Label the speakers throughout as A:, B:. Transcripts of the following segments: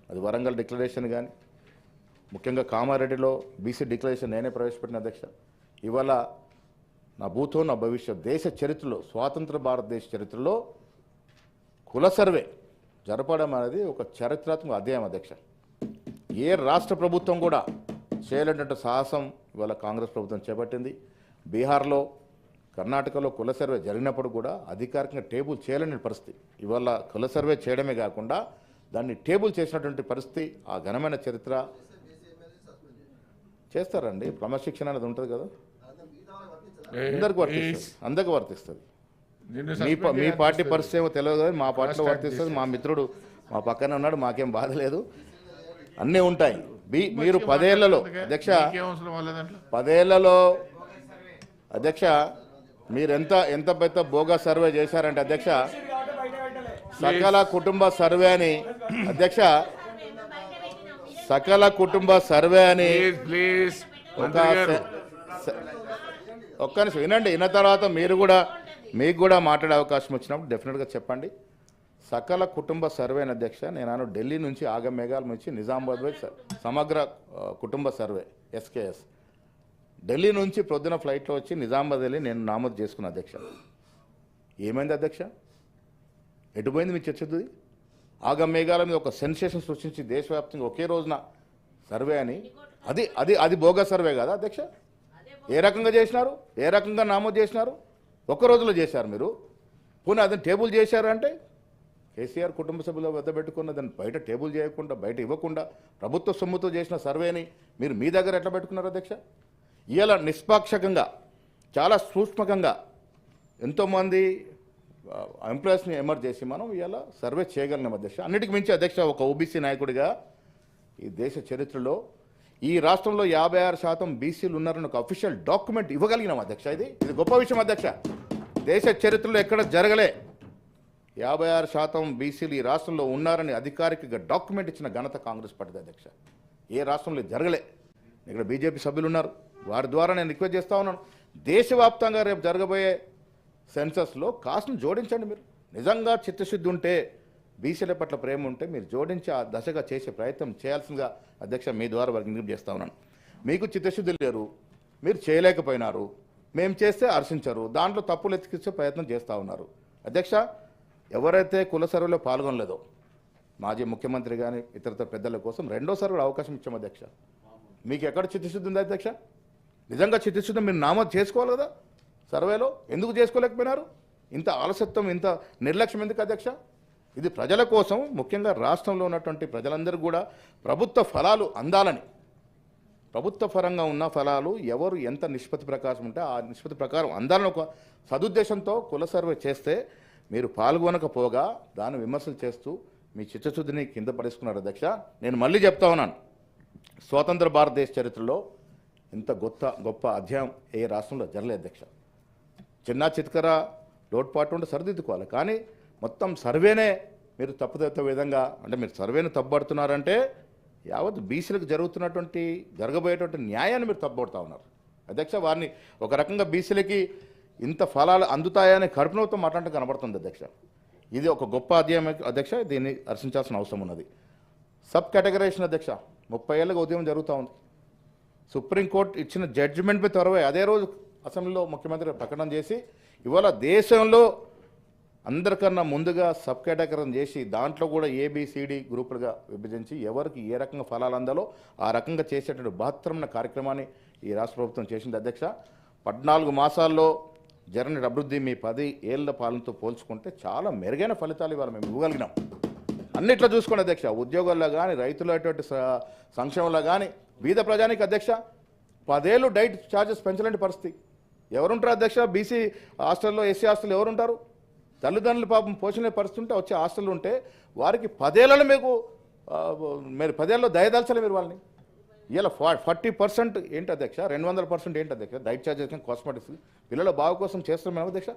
A: అది వరంగల్ డిక్లరేషన్ కానీ, ముఖ్యంగా కామారెడ్డిలో బీసీ డిక్లరేషన్ నేనే ప్రవేశపెట్టిన అధ్యక్ష. ఇవాళ నా భూతో నా భవిష్యత్ దేశ చరిత్రలో, స్వాతంత్ర భారతదేశ చరిత్రలో కుల సర్వే జరపడం అనేది ఒక చారిత్రాత్మక అధ్యాయం అధ్యక్ష. ఏ రాష్ట్ర ప్రభుత్వం కూడా చేయలేనటువంటి సాహసం ఇవాళ కాంగ్రెస్ ప్రభుత్వం చేపట్టింది. బీహార్లో, కర్ణాటకలో కుల సర్వే జరిగినప్పుడు కూడా అధికారికంగా టేబుల్ చేయలేని పరిస్థితి. ఇవాళ కుల సర్వే చేయడమే కాకుండా దాన్ని టేబుల్ చేసినటువంటి పరిస్థితి, ఆ ఘనమైన చరిత్ర. చేస్తారండి, క్రమశిక్షణ అనేది ఉంటుంది కదా, అందరికి వర్తిస్తుంది. మీ పార్టీ పరిస్థితి ఏమో తెలియదు కానీ మా పార్టీలో వర్తిస్తుంది. మా మిత్రుడు మా పక్కనే ఉన్నాడు, మాకేం బాధ లేదు, అన్నీ ఉంటాయి. మీరు 10 ఏళ్లలో అధ్యక్ష, 10 ఏళ్లలో అధ్యక్ష మీరు ఎంత పెద్ద బోగా సర్వే చేశారంటే అధ్యక్ష, సకల కుటుంబ సర్వే అని అధ్యక్ష, సకల కుటుంబ సర్వే అని ఒక్క నిమిషం వినండి. విన్న తర్వాత మీకు కూడా మాట్లాడే అవకాశం వచ్చినప్పుడు డెఫినెట్గా చెప్పండి. సకల కుటుంబ సర్వే అని అధ్యక్ష, నేను ఢిల్లీ నుంచి ఆగమేఘాల నుంచి నిజామాబాద్ పోయి సమగ్ర కుటుంబ సర్వే ఎస్కేఎస్ ఢిల్లీ నుంచి ప్రొద్దున ఫ్లైట్లో వచ్చి నిజామాబాద్ వెళ్ళి నేను నామోదు చేసుకున్న అధ్యక్ష. ఏమైంది అధ్యక్ష? ఎటుపోయింది మీ చర్చది? ఆగమేఘాల మీద ఒక సెన్సేషన్ సృష్టించి దేశవ్యాప్తంగా ఒకే రోజున సర్వే అని, అది బోగా సర్వే కదా అధ్యక్ష? ఏ రకంగా చేసినారు, ఏ రకంగా నామోదు చేసినారు? ఒక్క రోజులో చేశారు మీరు. పోనీ అదని టేబుల్ చేశారంటే కేసీఆర్ కుటుంబ సభ్యుల వద్ద పెట్టుకున్న దాన్ని బయట టేబుల్ చేయకుండా, బయట ఇవ్వకుండా ప్రభుత్వ సొమ్ముతో చేసిన సర్వేని మీరు మీ దగ్గర ఎట్లా పెట్టుకున్నారు అధ్యక్ష? ఇవాళ నిష్పాక్షకంగా, చాలా సూక్ష్మకంగా ఎంతోమంది ఎంప్లాయీస్ని ఎమర్జ్ చేసి మనం ఇవాళ సర్వే చేయగలిగినాం అధ్యక్ష. అన్నిటికీ మించి అధ్యక్ష, ఒక ఓబీసీ నాయకుడిగా ఈ దేశ చరిత్రలో ఈ రాష్ట్రంలో 56% బీసీలు ఉన్నారని ఒక అఫీషియల్ డాక్యుమెంట్ ఇవ్వగలిగినాం అధ్యక్ష. ఇది గొప్ప విషయం అధ్యక్ష. దేశ చరిత్రలో ఎక్కడ జరగలే. 56% బీసీలు ఈ రాష్ట్రంలో ఉన్నారని అధికారికంగా డాక్యుమెంట్ ఇచ్చిన ఘనత కాంగ్రెస్ పార్టీ అధ్యక్ష. ఏ రాష్ట్రంలో జరగలే. ఇక్కడ బీజేపీ సభ్యులు ఉన్నారు, వారి ద్వారా నేను రిక్వెస్ట్ చేస్తూ ఉన్నాను, దేశవ్యాప్తంగా రేపు జరగబోయే సెన్సస్లో కాస్ట్ను జోడించండి. మీరు నిజంగా చిత్తశుద్ధి ఉంటే, బీసీల పట్ల ప్రేమ ఉంటే మీరు జోడించి ఆ దశగా చేసే ప్రయత్నం చేయాల్సిందిగా అధ్యక్ష మీ ద్వారా వారికి విజ్ఞప్తి చేస్తూ ఉన్నాను. మీకు చిత్తశుద్ధి లేరు, మీరు చేయలేకపోయినారు, మేము చేస్తే హర్షించరు, దాంట్లో తప్పులు ఎత్తికిచ్చే ప్రయత్నం చేస్తూ ఉన్నారు అధ్యక్ష. ఎవరైతే కుల సర్వేలో పాల్గొనలేదో మాజీ ముఖ్యమంత్రి కానీ ఇతర పెద్దల కోసం రెండోసారి కూడా అవకాశం ఇచ్చాం అధ్యక్ష. మీకు ఎక్కడ చిత్తశుద్ధి ఉంది అధ్యక్ష? నిజంగా చిత్తశుద్ధి మీరు నామోదు చేసుకోవాలి కదా సర్వేలో, ఎందుకు చేసుకోలేకపోయినారు? ఇంత ఆలస్యత్వం, ఇంత నిర్లక్ష్యం ఎందుకు అధ్యక్ష? ఇది ప్రజల కోసం, ముఖ్యంగా రాష్ట్రంలో ఉన్నటువంటి ప్రజలందరూ కూడా ప్రభుత్వ ఫలాలు అందాలని, ప్రభుత్వ పరంగా ఉన్న ఫలాలు ఎవరు ఎంత నిష్పత్తి ప్రకారం ఉంటే ఆ నిష్పత్తి ప్రకారం అందాలని ఒక సదుద్దేశంతో కుల సర్వే చేస్తే మీరు పాల్గొనకపోగా దాన్ని విమర్శలు చేస్తూ మీ చిత్తశుద్ధిని కింద పడేసుకున్నారు అధ్యక్ష. నేను మళ్ళీ చెప్తా ఉన్నాను, స్వతంత్ర భారతదేశ చరిత్రలో ఇంత గొప్ప అధ్యాయం ఏ రాష్ట్రంలో జరగలేదు అధ్యక్ష. చిన్న చిత్కర లోటుపాటు ఉంటే సరిదిద్దుకోవాలి, కానీ మొత్తం సర్వేనే మీరు తప్పుదెత్త విధంగా, అంటే మీరు సర్వేను తప్పుపడుతున్నారంటే యావత్ బీసీలకు జరగబోయేటువంటి న్యాయాన్ని మీరు తప్పుపడుతూ ఉన్నారు అధ్యక్ష. వారిని ఒక రకంగా బీసీలకి ఇంత ఫలాలు అందుతాయని కడుపునవుతో మాట్లాడటం కనబడుతుంది అధ్యక్ష. ఇది ఒక గొప్ప అధ్యాయం అధ్యక్ష, దీన్ని హర్షించాల్సిన అవసరం ఉన్నది. సబ్ కేటగరైజేషన్ అధ్యక్ష 30 ఏళ్ళగా ఉద్యమం జరుగుతూ ఉంది. సుప్రీంకోర్టు ఇచ్చిన జడ్జిమెంట్పై త్వరవే అదే రోజు అసెంబ్లీలో ముఖ్యమంత్రి ప్రకటన చేసి ఇవాళ దేశంలో అందరికన్నా ముందుగా సబ్ కేటగరైజేషన్ చేసి దాంట్లో కూడా ఏబిసిడి గ్రూపులుగా విభజించి ఎవరికి ఏ రకంగా ఫలాలు అందాలో ఆ రకంగా చేసేటువంటి బృహత్తరమైన కార్యక్రమాన్ని ఈ రాష్ట్ర ప్రభుత్వం చేసింది అధ్యక్ష. 14 మాసాల్లో జరిగిన అభివృద్ధి మీ 10 ఏళ్ల పాలనతో పోల్చుకుంటే చాలా మెరుగైన ఫలితాలు ఇవాళ మేము ఇవ్వగలిగినాం. అన్నిట్లో చూసుకోండి అధ్యక్ష, ఉద్యోగాల్లో కానీ, రైతులటువంటి సంక్షేమంలో కానీ, బీద ప్రజానికి అధ్యక్ష 10 ఏళ్ళు డైట్ ఛార్జెస్ పెంచలేని పరిస్థితి. ఎవరుంటారు అధ్యక్ష? బీసీ హాస్టల్లో, ఎస్సీ హాస్టల్లో ఎవరుంటారు? తల్లిదండ్రులు పాపం పోషణ పరిస్థితి ఉంటే వచ్చే హాస్టల్ ఉంటే వారికి 10 ఏళ్ళలో మీరు 10 ఏళ్ళలో దయదాల్చాలి మీరు వాళ్ళని. ఇలా 40% ఏంటి అధ్యక్ష, 200% ఏంటి అధ్యక్ష డైట్ ఛార్జెస్, కాస్మెటిక్స్, పిల్లల బాగు కోసం చేస్తున్నాం అధ్యక్ష.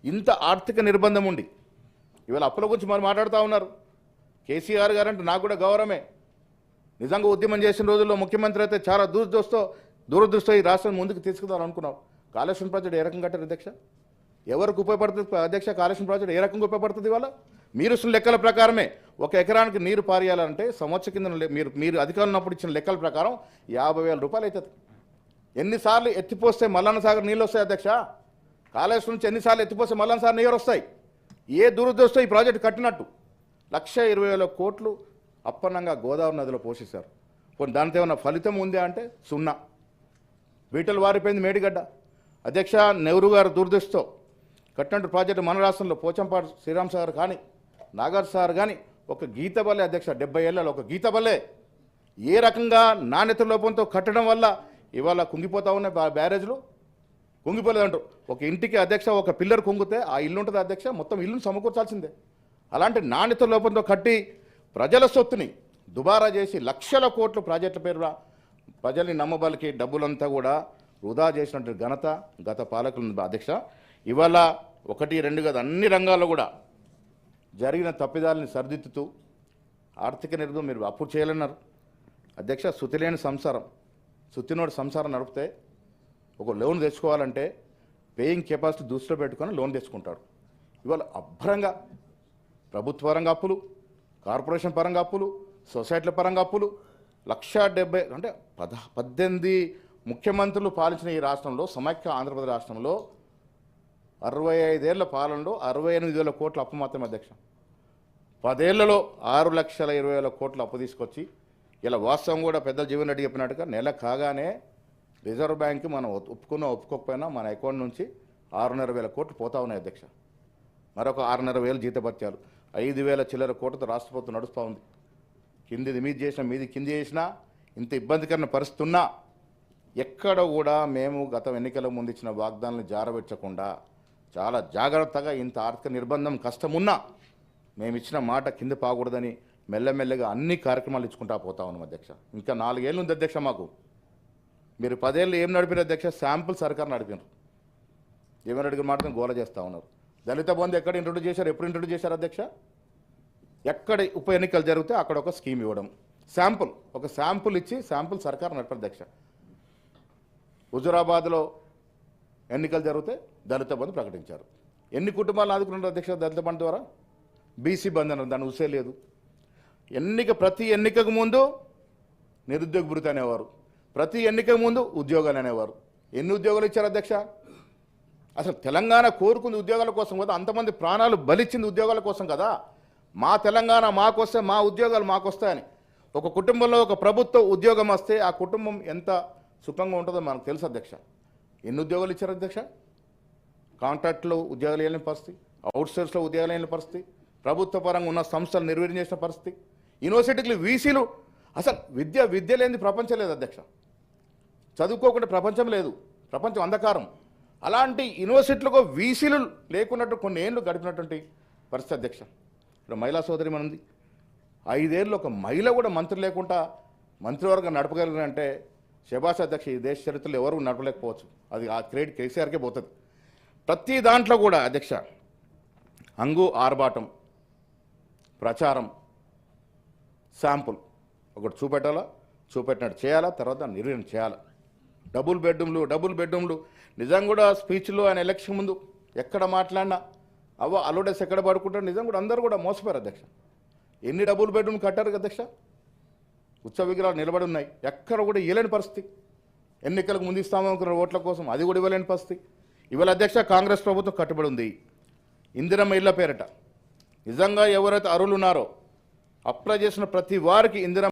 A: ఇంత ఆర్థిక నిర్బంధం ఉండి ఇవాళ అప్పుల గురించి మరి మాట్లాడుతూ ఉన్నారు. కేసీఆర్ గారు అంటే నాకు కూడా గౌరవమే. నిజంగా ఉద్యమం చేసిన రోజుల్లో ముఖ్యమంత్రి అయితే చాలా దూరదృష్టితో ఈ రాష్ట్రాన్ని ముందుకు తీసుకుదామనుకున్నాం. కాళేశ్వరం ప్రాజెక్టు ఏ రకంగా కట్టారు అధ్యక్ష? ఎవరికి ఉపయోగపడుతుంది అధ్యక్ష? కాళేశ్వరం ప్రాజెక్టు ఏ రకంగా ఉపయోగపడుతుంది? ఇవాళ మీరు ఇచ్చిన లెక్కల ప్రకారమే ఒక ఎకరానికి నీరు పారేయాలంటే సంవత్సరం కింద మీరు అధికారులు ఉన్నప్పుడు ఇచ్చిన లెక్కల ప్రకారం 50,000 రూపాయలు అవుతుంది. ఎన్నిసార్లు ఎత్తిపోస్తే మల్లన్న సాగర్ నీళ్ళు వస్తాయి అధ్యక్ష? కాళేశ్వరం నుంచి ఎన్నిసార్లు ఎత్తిపోస్తే మల్లన్న సాగర్ నీరు వస్తాయి? ఏ దురదృష్టం ఈ ప్రాజెక్టు కట్టినట్టు 1,20,000 కోట్లు అప్పన్నంగా గోదావరి నదిలో పోషిస్తారు. కొన్ని దానితో ఏమన్నా ఫలితం ఉందా అంటే సున్నా. బీటలు వారిపోయింది మేడిగడ్డ. అధ్యక్ష, నెహ్రూ గారు దురదృష్టితో కట్టినట్టు ప్రాజెక్టు మన రాష్ట్రంలో పోచంపాడు శ్రీరామ్ సాగర్ కానీ నాగార్ సాగర్ కానీ ఒక గీత బల్లే అధ్యక్ష, 70 ఏళ్లలో ఒక గీత బల్లే ఏ రకంగా నాణ్యత లోపంతో కట్టడం వల్ల ఇవాళ కుంగిపోతా ఉన్నాయి బ్యారేజ్లు. కుంగిపోలేదంటారు. ఒక ఇంటికి అధ్యక్ష ఒక పిల్లర్ కుంగితే ఆ ఇల్లు ఉంటుంది అధ్యక్ష, మొత్తం ఇల్లును సమకూర్చాల్సిందే. అలాంటి నాణ్యత లోపంతో కట్టి ప్రజల సొత్తుని దుబారా చేసి లక్షల కోట్లు ప్రాజెక్టుల పేరు ప్రజల్ని నమ్మబలికి డబ్బులంతా కూడా వృధా చేసినట్టు ఘనత గత పాలకులు అధ్యక్ష. ఇవాళ 1, 2 కాదు, అన్ని రంగాల్లో కూడా జరిగిన తప్పిదాలని సరిదిద్దుతూ ఆర్థిక నిర్గం మీరు అప్పుడు చేయాలన్నారు అధ్యక్ష. శుతిలేని సంసారం, శుతినోడి సంసారం నడిపితే ఒక లోన్ తెచ్చుకోవాలంటే పేయింగ్ కెపాసిటీ దృష్టిలో పెట్టుకొని లోన్ తెచ్చుకుంటాడు. ఇవాళ అభ్రంగా ప్రభుత్వ పరంగా అప్పులు, కార్పొరేషన్ పరంగా అప్పులు, సొసైటీల పరంగా అప్పులు 1,70,000 అంటే 18 ముఖ్యమంత్రులు పాలించిన ఈ రాష్ట్రంలో, సమైక్య ఆంధ్రప్రదేశ్ రాష్ట్రంలో 65 ఏళ్ల పాలనలో 68,000 కోట్ల అప్పు మాత్రమే అధ్యక్ష. 10 ఏళ్లలో 6,20,000 కోట్ల అప్పు తీసుకొచ్చి ఇలా వాస్తవం కూడా పెద్దలు జీవన్ రెడ్డి చెప్పినట్టుగా నెల కాగానే రిజర్వ్ బ్యాంక్ మనం ఒప్పుకోకపోయినా మన అకౌంట్ నుంచి 6,500 కోట్లు పోతా ఉన్నాయి అధ్యక్ష. మరొక 6,500 జీతభత్యాలు, 5,000 చిల్లర కోట్లతో రాష్ట్ర ప్రభుత్వం నడుస్తూ ఉంది. కిందిది మీది చేసినా, మీది కింది చేసినా, ఇంత ఇబ్బందికరమైన పరిస్థితి ఉన్నా ఎక్కడ కూడా మేము గత ఎన్నికల ముందు ఇచ్చిన వాగ్దానాలను జారబెట్టకుండా చాలా జాగ్రత్తగా ఇంత ఆర్థిక నిర్బంధం కష్టమున్నా మేము ఇచ్చిన మాట కింద పాకూడదని మెల్లమెల్లగా అన్ని కార్యక్రమాలు ఇచ్చుకుంటా పోతా ఉన్నాం అధ్యక్ష. ఇంకా 4 ఏళ్ళు ఉంది అధ్యక్ష మాకు. మీరు 10 ఏళ్ళు ఏం నడిపినారు అధ్యక్ష? శాంపుల్ సర్కార్ నడిపినారు. జీవన్ రెడ్డి మాత్రం గోల చేస్తూ ఉన్నారు. దళిత బంధు ఎక్కడ ఇంట్రొడ్యూస్ చేశారు? ఎప్పుడు ఇంట్రొడ్యూస్ చేశారు అధ్యక్ష? ఎక్కడ ఉప ఎన్నికలు జరిగితే అక్కడ ఒక స్కీమ్ ఇవ్వడం, ఒక శాంపుల్ ఇచ్చి శాంపుల్ సర్కార్ నడిపారు అధ్యక్ష. హుజురాబాద్లో ఎన్నికలు జరిగితే దళిత బంధు ప్రకటించారు. ఎన్ని కుటుంబాలను ఆదుకున్నారు అధ్యక్ష దళిత బంధు ద్వారా? బీసీ బంధు అన్నారు, దాన్ని ఊసే లేదు. ప్రతి ఎన్నికకు ముందు నిరుద్యోగ భృతి అనేవారు, ప్రతి ఎన్నికకు ముందు ఉద్యోగాలు అనేవారు. ఎన్ని ఉద్యోగాలు ఇచ్చారు అధ్యక్ష? అసలు తెలంగాణ కోరుకుంది ఉద్యోగాల కోసం కదా, అంతమంది ప్రాణాలు బలిచ్చింది ఉద్యోగాల కోసం కదా. మా తెలంగాణ మాకొస్తే, మా ఉద్యోగాలు మాకొస్తాయని. ఒక కుటుంబంలో ఒక ప్రభుత్వ ఉద్యోగం వస్తే ఆ కుటుంబం ఎంత సుఖంగా ఉంటుందో మనకు తెలుసు అధ్యక్ష. ఎన్ని ఉద్యోగాలు ఇచ్చారు అధ్యక్ష? కాంట్రాక్ట్లో ఉద్యోగాలు వేయలేని పరిస్థితి, అవుట్సోర్స్లో ఉద్యోగాలు వేయలేని పరిస్థితి, ప్రభుత్వ పరంగా ఉన్న సంస్థలు నిర్వీర్యం చేసిన పరిస్థితి, యూనివర్సిటీలు వీసీలు. అసలు విద్య లేని ప్రపంచం లేదు అధ్యక్ష. చదువుకోకుండా ప్రపంచం లేదు, ప్రపంచం అంధకారం. అలాంటి యూనివర్సిటీలకు వీసీలు లేకున్నట్టు కొన్ని ఏళ్ళు గడిపినటువంటి పరిస్థితి అధ్యక్ష. ఇప్పుడు మహిళా సోదరి ఉంది, 5 ఏళ్ళు ఒక మహిళ కూడా మంత్రి లేకుండా మంత్రివర్గం నడపగలిగినంటే శభాష్ అధ్యక్ష. ఈ దేశ చరిత్రలో ఎవరు నడపలేకపోవచ్చు. అది ఆ క్రెడిట్ కేసీఆర్కే పోతుంది. ప్రతి దాంట్లో కూడా అధ్యక్ష హంగు ఆర్భాటం, ప్రచారం, శాంపుల్ ఒకటి చూపెట్టినట్టు చేయాలా, తర్వాత నిర్వహణ చేయాలా. డబుల్ బెడ్రూమ్లు నిజంగా కూడా స్పీచ్లో ఆయన ఎలక్షన్ ముందు ఎక్కడ మాట్లాడినా అలోడెస్ ఎక్కడ పడుకుంటారు, నిజంగా కూడా అందరూ కూడా మోసపోయారు అధ్యక్ష. ఎన్ని డబుల్ బెడ్రూమ్ కట్టారు అధ్యక్ష? ఉత్సవ విగ్రహాలు నిలబడి ఉన్నాయి, ఎక్కడ కూడా ఇవ్వలేని పరిస్థితి. ఎన్నికలకు ముందు ఇస్తామనుకున్న ఓట్ల కోసం అది కూడా ఇవ్వలేని పరిస్థితి. ఇవాళ అధ్యక్ష కాంగ్రెస్ ప్రభుత్వం కట్టుబడి ఉంది ఇందిరమ్మ ఇళ్ల పేరిట. నిజంగా ఎవరైతే అర్హులు ఉన్నారో అప్లై చేసిన ప్రతి వారికి ఇందిరమ్మ